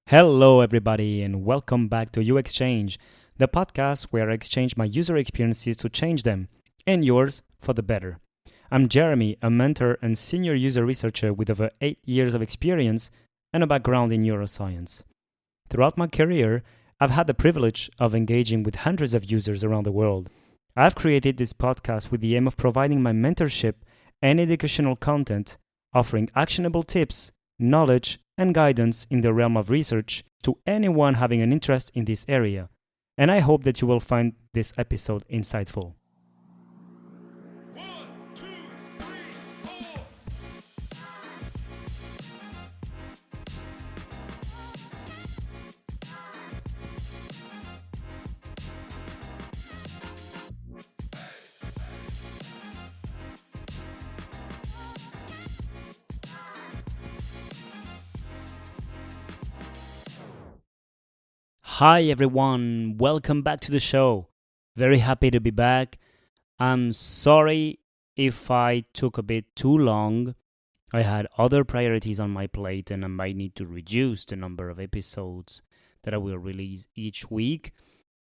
Hello, everybody, and welcome back to You Exchange, the podcast where I exchange my user experiences to change them, and yours for the better. I'm Jeremy, a mentor and senior user researcher with over 8 years of experience and a background in neuroscience. Throughout my career, I've had the privilege of engaging with hundreds of users around the world. I've created this podcast with the aim of providing my mentorship and educational content, offering actionable tips, knowledge, and guidance in the realm of research to anyone having an interest in this area. And I hope that you will find this episode insightful. Hi everyone, welcome back to the show. Very happy to be back. I'm sorry if I took a bit too long. I had other priorities on my plate and I might need to reduce the number of episodes that I will release each week.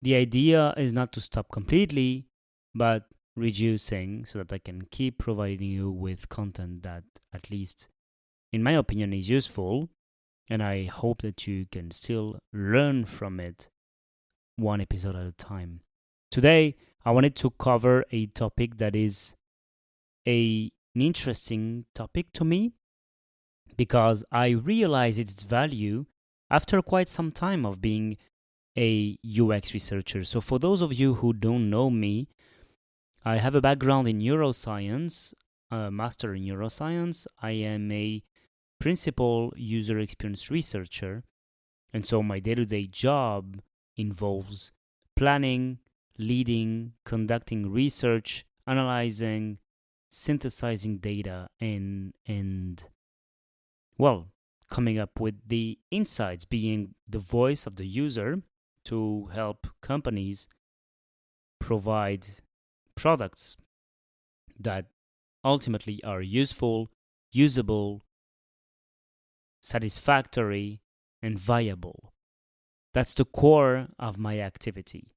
The idea is not to stop completely, but reducing so that I can keep providing you with content that, at least in my opinion, is useful. And I hope that you can still learn from it one episode at a time. Today, I wanted to cover a topic that is an interesting topic to me because I realized its value after quite some time of being a UX researcher. So for those of you who don't know me, I have a background in neuroscience, a master in neuroscience. I am a principal user experience researcher, and so my day-to-day job involves planning, leading, conducting research, analyzing, synthesizing data, and coming up with the insights, being the voice of the user to help companies provide products that ultimately are useful, usable, satisfactory, and viable. That's the core of my activity.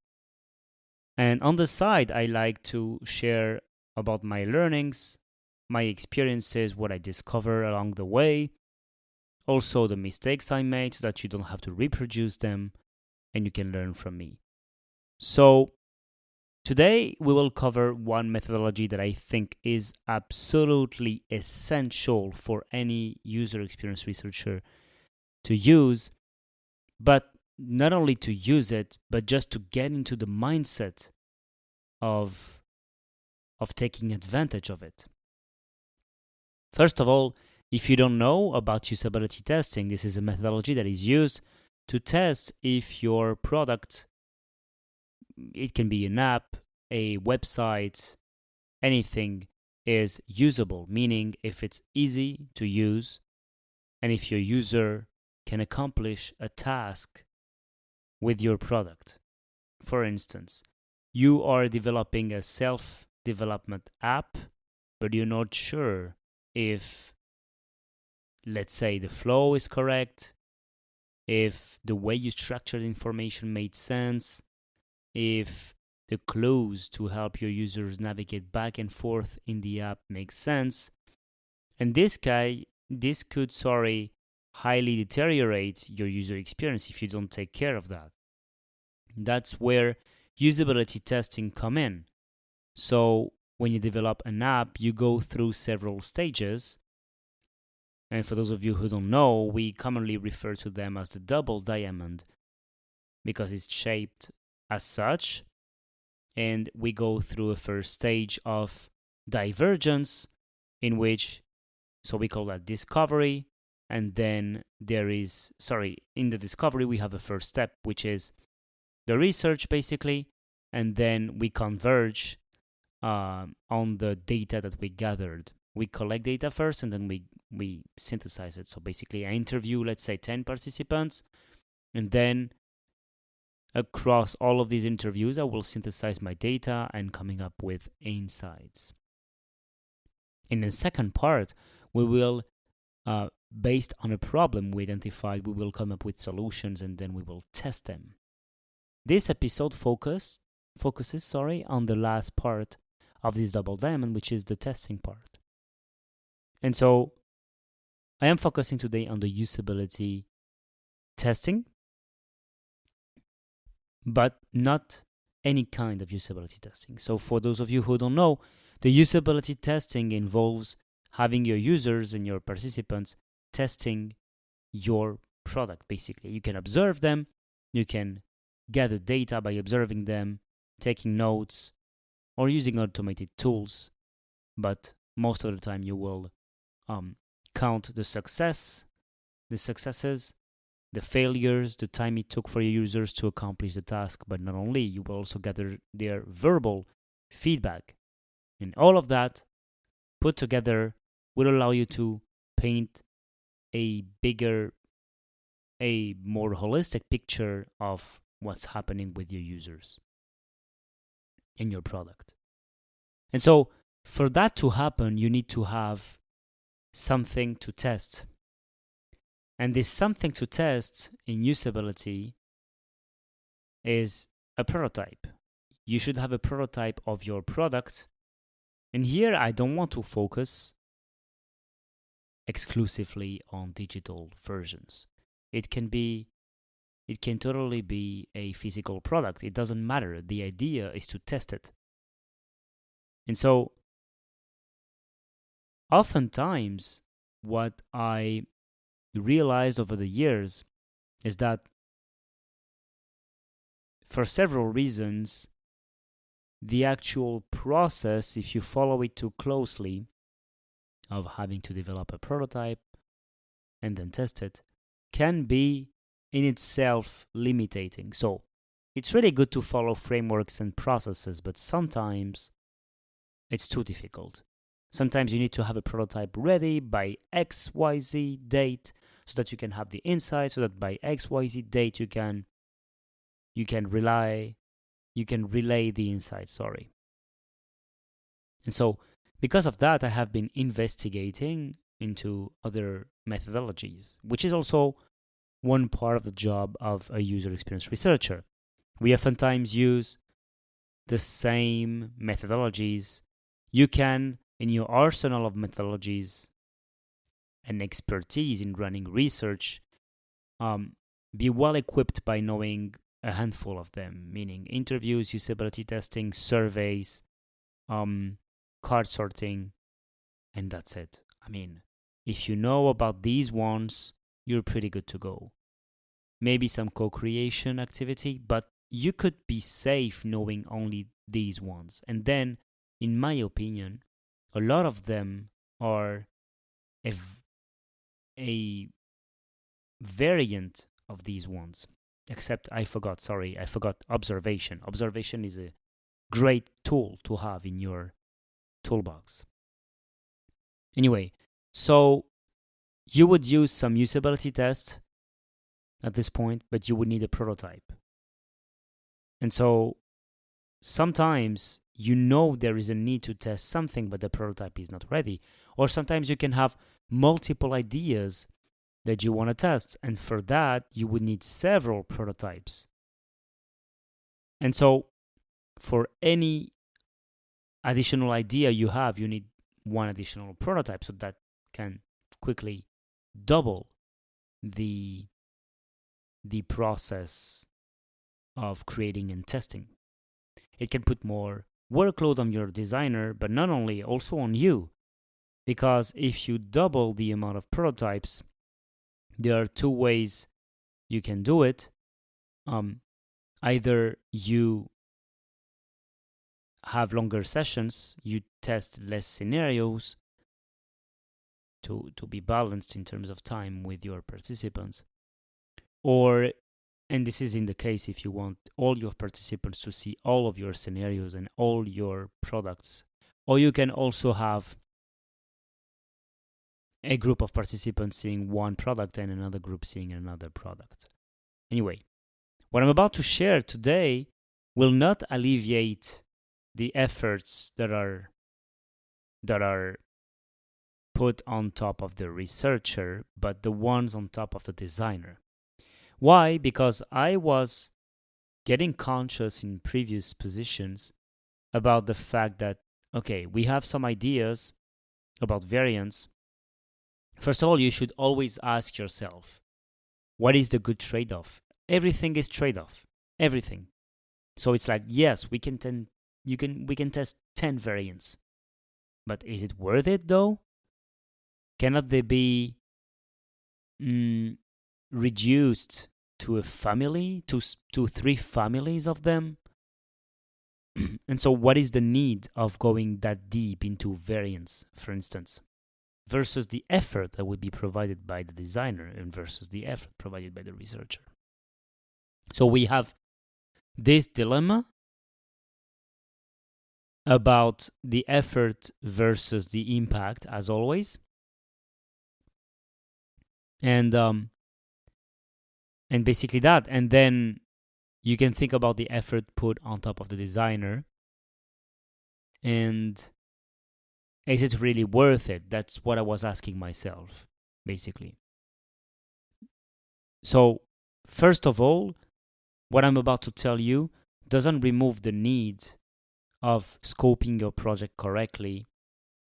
And on the side, I like to share about my learnings, my experiences, what I discover along the way, also the mistakes I made so that you don't have to reproduce them and you can learn from me. So today we will cover one methodology that I think is absolutely essential for any user experience researcher to use, but not only to use it, but just to get into the mindset of taking advantage of it. First of all, if you don't know about usability testing, this is a methodology that is used to test if your product, it can be an app, a website, anything, is usable, meaning if it's easy to use and if your user can accomplish a task with your product. For instance, you are developing a self-development app, but you're not sure if, let's say, the flow is correct, if the way you structured information made sense, if the clues to help your users navigate back and forth in the app make sense. And this could highly deteriorate your user experience if you don't take care of that. That's where usability testing come in. So when you develop an app, you go through several stages. And for those of you who don't know, we commonly refer to them as the double diamond because it's shaped as such. And we go through a first stage of divergence in which, so we call that discovery. And then in the discovery, we have a first step, which is the research basically. And then we converge on the data that we gathered. We collect data first and then we synthesize it. So basically I interview, let's say 10 participants, and then across all of these interviews, I will synthesize my data and coming up with insights. In the second part, we will based on a problem we identified, we will come up with solutions and then we will test them. This episode focuses on the last part of this double diamond, which is the testing part. And so I am focusing today on the usability testing, but not any kind of usability testing. So for those of you who don't know, the usability testing involves having your users and your participants testing your product, basically. You can observe them, you can gather data by observing them, taking notes, or using automated tools. But most of the time you will count the successes, the failures, the time it took for your users to accomplish the task. But not only, you will also gather their verbal feedback. And all of that put together will allow you to paint a more holistic picture of what's happening with your users and your product. And so for that to happen, you need to have something to test. And this something to test in usability is a prototype. You should have a prototype of your product. And here I don't want to focus exclusively on digital versions. It can totally be a physical product. It doesn't matter. The idea is to test it. And so oftentimes what I realized over the years is that for several reasons, the actual process, if you follow it too closely, of having to develop a prototype and then test it, can be in itself limiting. So it's really good to follow frameworks and processes, but sometimes it's too difficult. Sometimes you need to have a prototype ready by XYZ date so that you can have the insight, so that by XYZ date you can relay the insight, And so because of that, I have been investigating into other methodologies, which is also one part of the job of a user experience researcher. We oftentimes use the same methodologies. You can, in your arsenal of methodologies and expertise in running research, be well equipped by knowing a handful of them, meaning interviews, usability testing, surveys, card sorting, and that's it. I mean, if you know about these ones, you're pretty good to go. Maybe some co-creation activity, but you could be safe knowing only these ones. And then, in my opinion, a lot of them are a variant of these ones. Except I forgot observation. Observation is a great tool to have in your toolbox. Anyway, so you would use some usability test at this point, but you would need a prototype. And so sometimes there is a need to test something, but the prototype is not ready. Or sometimes you can have multiple ideas that you want to test, and for that you would need several prototypes. And so for any additional idea you have, you need one additional prototype, so that can quickly double the process of creating and testing. It can put more workload on your designer, but not only, also on you, because if you double the amount of prototypes, there are two ways you can do it. Either you have longer sessions, you test less scenarios to be balanced in terms of time with your participants, or, and this is in the case if you want all your participants to see all of your scenarios and all your products, or you can also have a group of participants seeing one product and another group seeing another product. Anyway, what I'm about to share today will not alleviate the efforts that are put on top of the researcher, but the ones on top of the designer. Why? Because I was getting conscious in previous positions about the fact that, okay, we have some ideas about variance. First of all, you should always ask yourself, what is the good trade-off? Everything is trade-off. Everything. So it's like, yes, we can test 10 variants. But is it worth it though? Cannot they be reduced to a family, to 3 families of them? And so what is the need of going that deep into variants, for instance, versus the effort that would be provided by the designer and versus the effort provided by the researcher? So we have this dilemma about the effort versus the impact, as always. And basically that. And then you can think about the effort put on top of the designer. And is it really worth it? That's what I was asking myself, basically. So, first of all, what I'm about to tell you doesn't remove the need of scoping your project correctly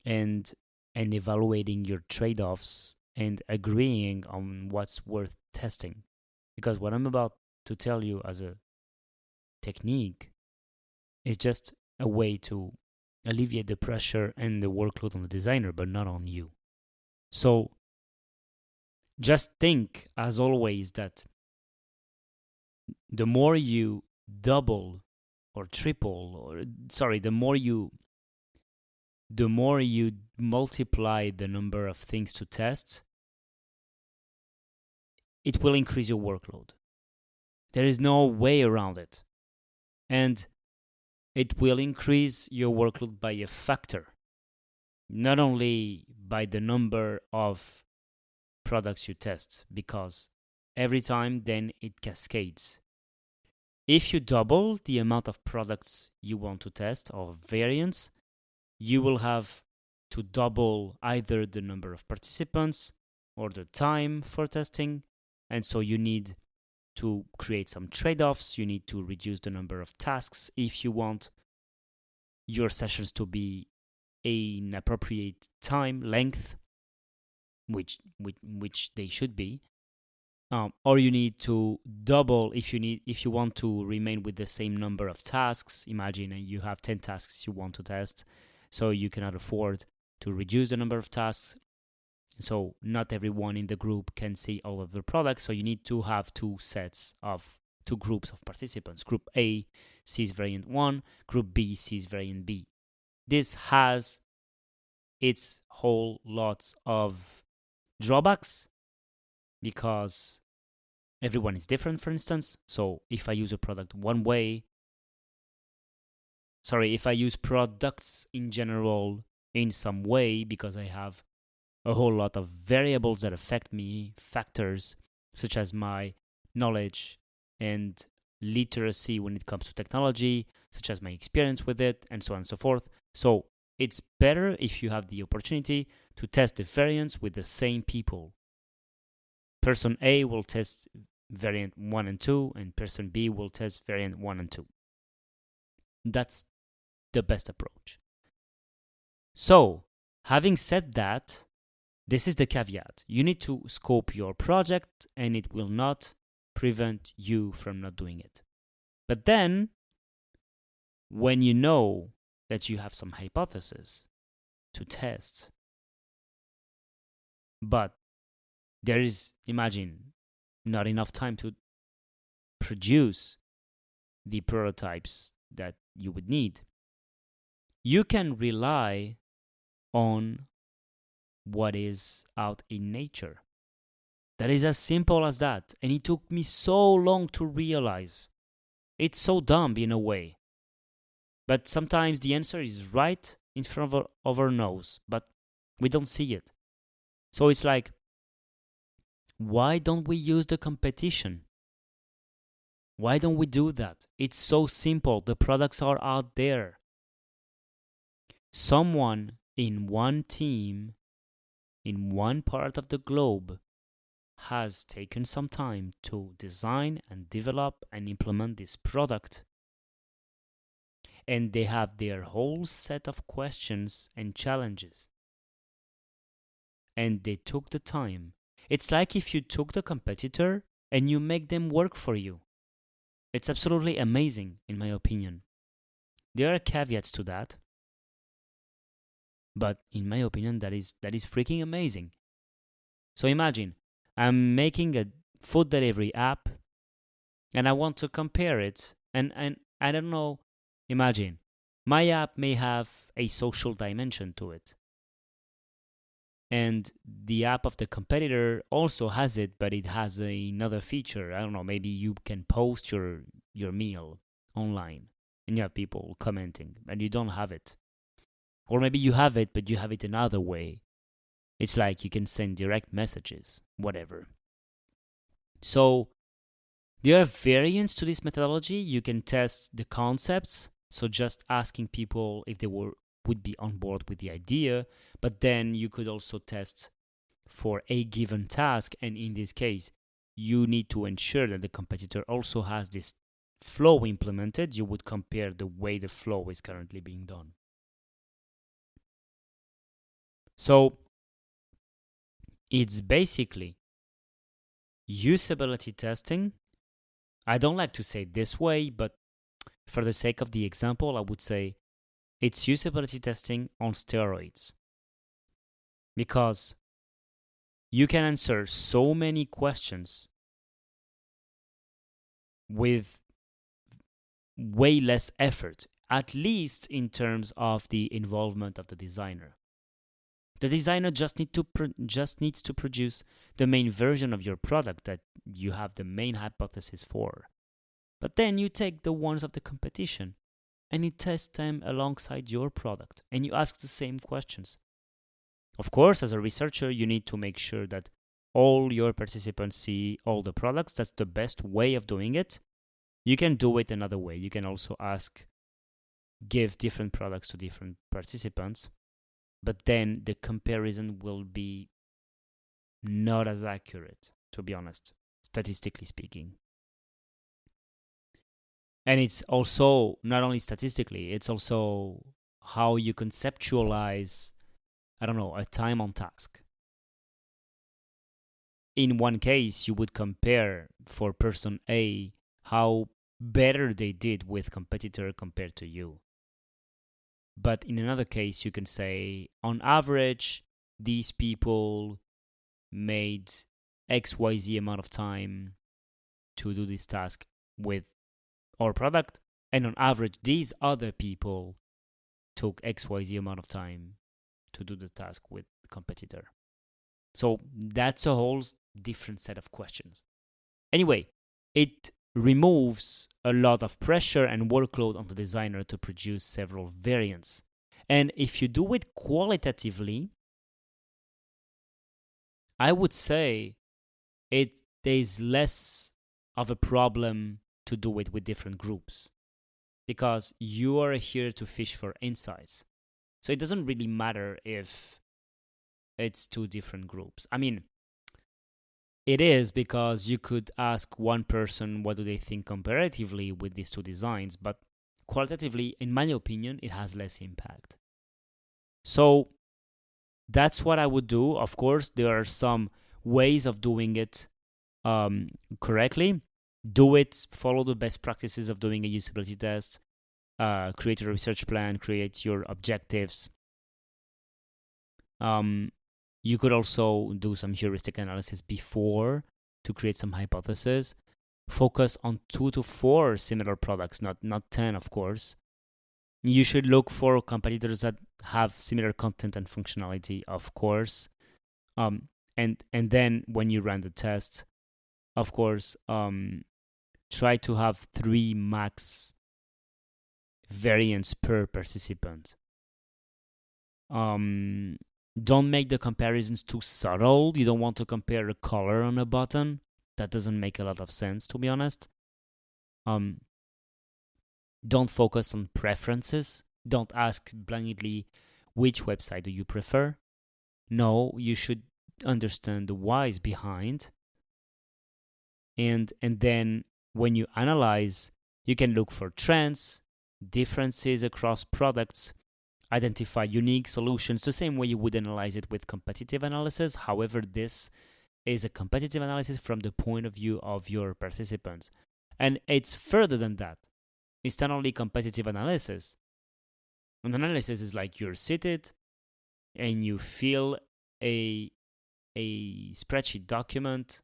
and evaluating your trade-offs and agreeing on what's worth testing. Because what I'm about to tell you as a technique is just a way to alleviate the pressure and the workload on the designer, but not on you. So just think, as always, that the more you double or triple, or the more you multiply the number of things to test, it will increase your workload. There is no way around it. And it will increase your workload by a factor, not only by the number of products you test, because every time then it cascades. If you double the amount of products you want to test or variants, you will have to double either the number of participants or the time for testing. And so you need to create some trade-offs. You need to reduce the number of tasks if you want your sessions to be an appropriate time length, which they should be. Or you need to double if you want to remain with the same number of tasks. Imagine you have 10 tasks you want to test, so you cannot afford to reduce the number of tasks. So not everyone in the group can see all of the products, so you need to have two groups of participants. Group A sees variant 1, Group B sees variant B. This has its whole lots of drawbacks because everyone is different, for instance. So if I use a product if I use products in general in some way, because I have a whole lot of variables that affect me, factors such as my knowledge and literacy when it comes to technology, such as my experience with it, and so on and so forth. So it's better if you have the opportunity to test the variants with the same people. Person A will test variant 1 and 2, and person B will test variant 1 and 2. That's the best approach. So, having said that, this is the caveat. You need to scope your project, and it will not prevent you from not doing it. But then, when you know that you have some hypothesis to test, but there is, imagine, not enough time to produce the prototypes that you would need, you can rely on what is out in nature. That is as simple as that. And it took me so long to realize. It's so dumb in a way. But sometimes the answer is right in front of our nose, but we don't see it. So it's like, why don't we use the competition? Why don't we do that? It's so simple. The products are out there. Someone in one team in one part of the globe has taken some time to design and develop and implement this product, and they have their whole set of questions and challenges, and they took the time. It's like if you took the competitor and you make them work for you. It's absolutely amazing, in my opinion. There are caveats to that, but in my opinion, that is freaking amazing. So imagine I'm making a food delivery app, and I want to compare it, and I don't know. Imagine my app may have a social dimension to it, and the app of the competitor also has it, but it has another feature. I don't know, maybe you can post your meal online and you have people commenting, and you don't have it. Or maybe you have it, but you have it another way. It's like you can send direct messages, whatever. So there are variants to this methodology. You can test the concepts, so just asking people if they would be on board with the idea, but then you could also test for a given task, and in this case, you need to ensure that the competitor also has this flow implemented. You would compare the way the flow is currently being done. So it's basically usability testing. I don't like to say it this way, but for the sake of the example, I would say it's usability testing on steroids. Because you can answer so many questions with way less effort, at least in terms of the involvement of the designer. The designer just needs to produce the main version of your product that you have the main hypothesis for. But then you take the ones of the competition and you test them alongside your product, and you ask the same questions. Of course, as a researcher, you need to make sure that all your participants see all the products. That's the best way of doing it. You can do it another way. You can also give different products to different participants, but then the comparison will be not as accurate, to be honest, statistically speaking. And it's also not only statistically, it's also how you conceptualize, I don't know, a time on task. In one case, you would compare for person A how better they did with competitor compared to you. But in another case, you can say, on average, these people made XYZ amount of time to do this task with our product, and on average, these other people took XYZ amount of time to do the task with the competitor. So that's a whole different set of questions. Anyway, it removes a lot of pressure and workload on the designer to produce several variants. And if you do it qualitatively, I would say it is less of a problem to do it with different groups, because you are here to fish for insights. So it doesn't really matter if it's two different groups. I mean, it is, because you could ask one person what do they think comparatively with these two designs, but qualitatively, in my opinion, it has less impact. So that's what I would do. Of course, there are some ways of doing it correctly. Do it, follow the best practices of doing a usability test, create a research plan, create your objectives. You could also do some heuristic analysis before to create some hypotheses. Focus on 2 to 4 similar products, not 10, of course. You should look for competitors that have similar content and functionality, of course. And then when you run the test, of course, try to have 3 max variants per participant. Don't make the comparisons too subtle. You don't want to compare a color on a button. That doesn't make a lot of sense, to be honest. Don't focus on preferences. Don't ask blindly which website do you prefer. No, you should understand the whys behind, and then when you analyze, you can look for trends, differences across products, identify unique solutions the same way you would analyze it with competitive analysis. However, this is a competitive analysis from the point of view of your participants. And it's further than that. It's not only competitive analysis. An analysis is like you're seated and you fill a spreadsheet document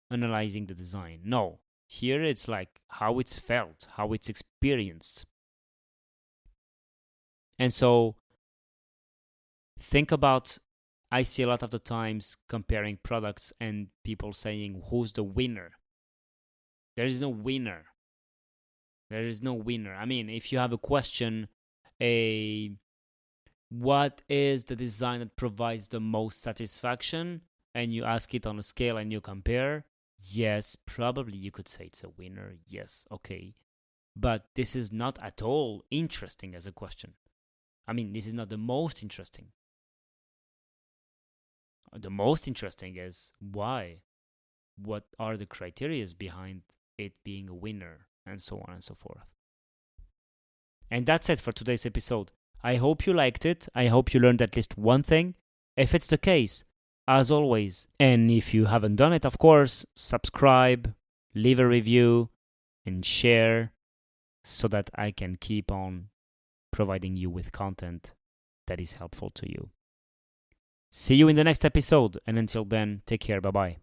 analyzing the design. No, here it's like how it's felt, how it's experienced. And so think about, I see a lot of the times comparing products and people saying, who's the winner? There is no winner. There is no winner. I mean, if you have a question, a what is the design that provides the most satisfaction, and you ask it on a scale and you compare, yes, probably you could say it's a winner. Yes, okay. But this is not at all interesting as a question. I mean, this is not the most interesting. The most interesting is why? What are the criteria behind it being a winner, and so on and so forth. And that's it for today's episode. I hope you liked it. I hope you learned at least one thing. If it's the case, as always, and if you haven't done it, of course, subscribe, leave a review, and share so that I can keep on providing you with content that is helpful to you. See you in the next episode, and until then, take care. Bye bye.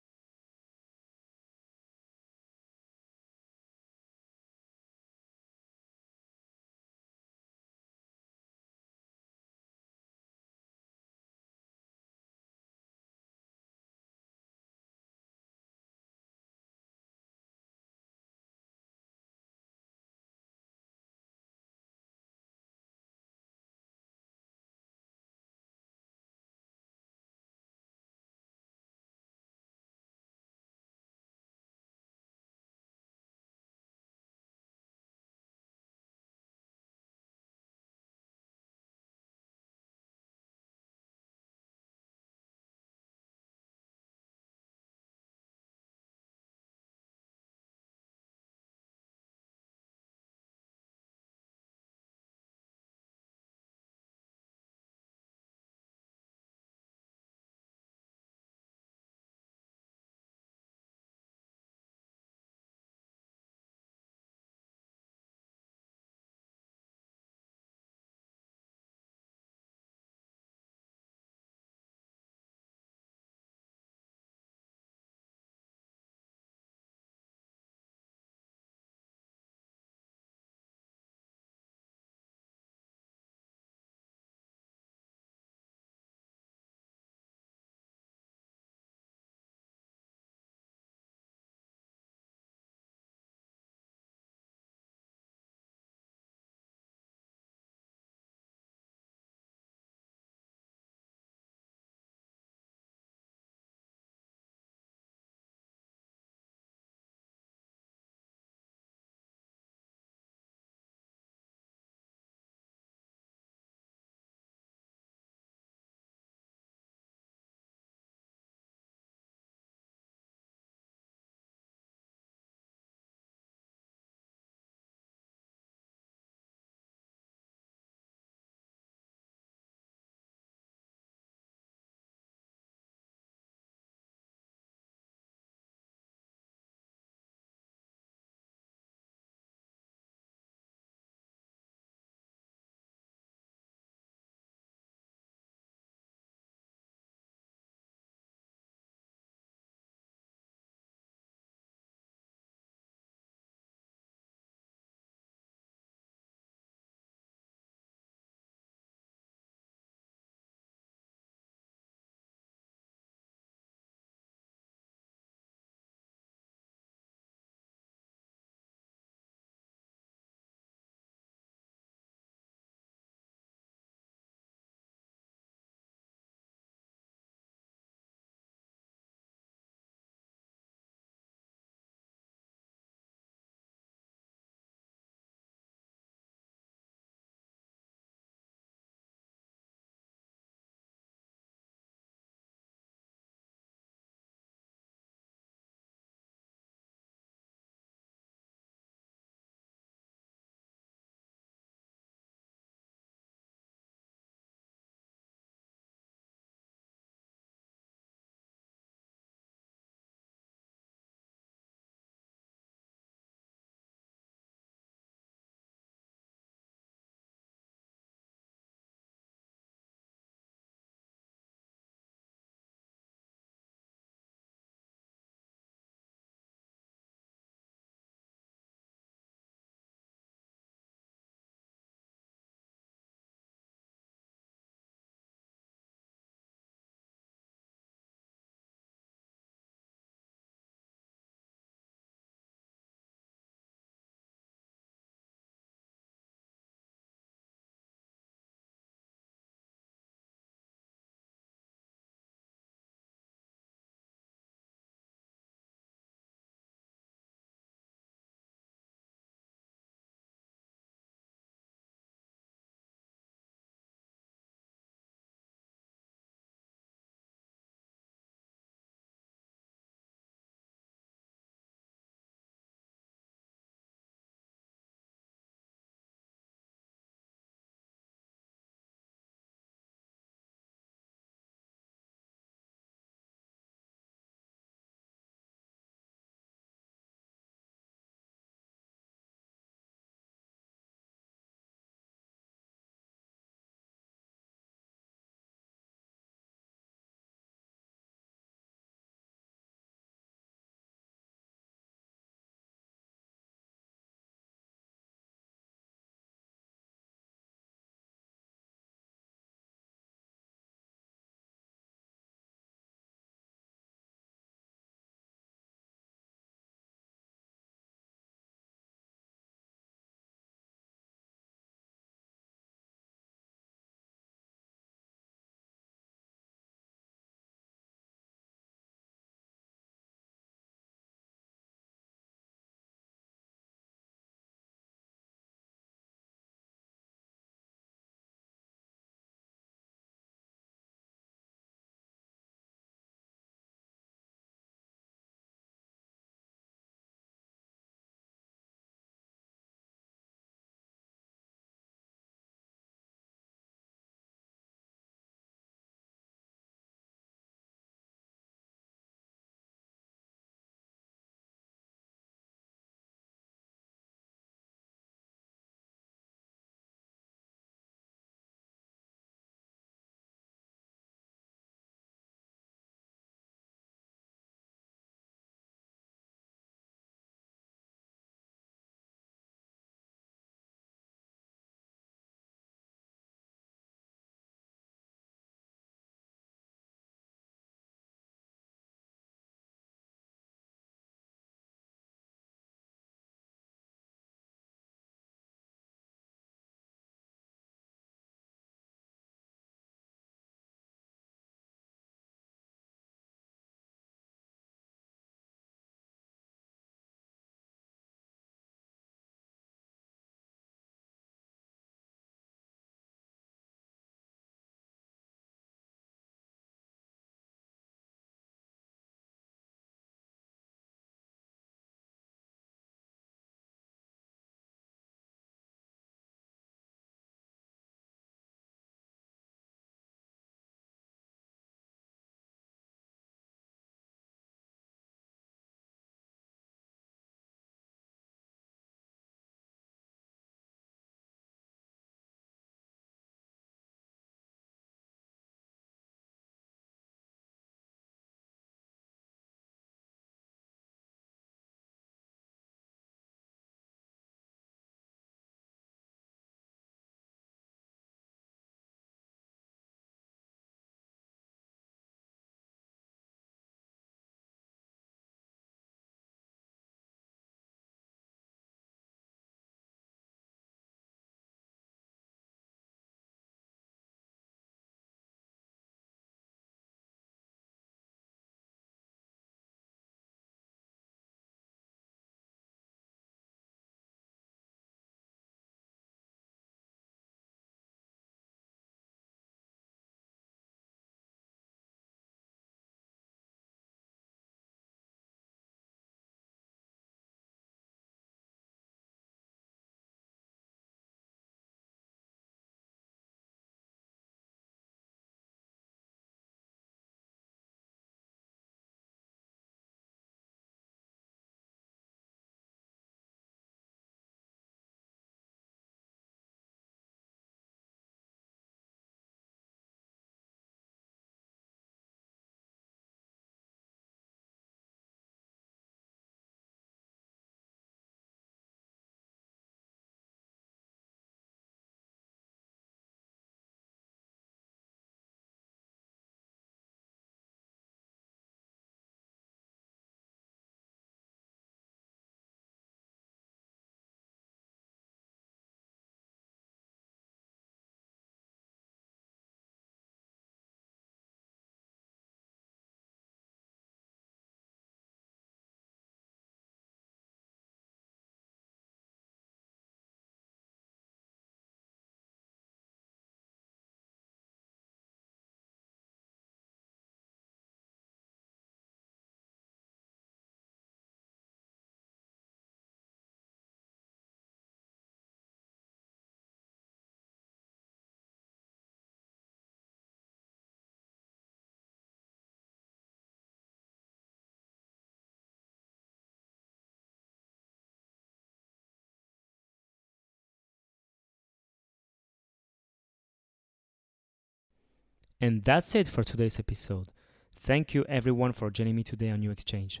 And that's it for today's episode. Thank you everyone for joining me today on New Exchange.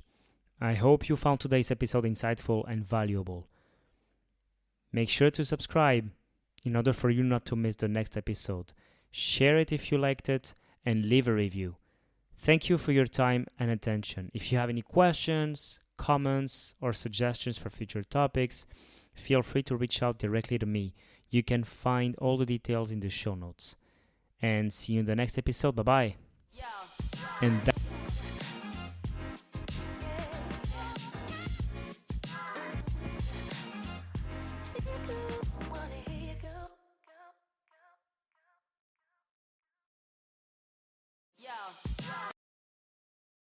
I hope you found today's episode insightful and valuable. Make sure to subscribe in order for you not to miss the next episode. Share it if you liked it and leave a review. Thank you for your time and attention. If you have any questions, comments, or suggestions for future topics, feel free to reach out directly to me. You can find all the details in the show notes. And see you in the next episode. Bye-bye. And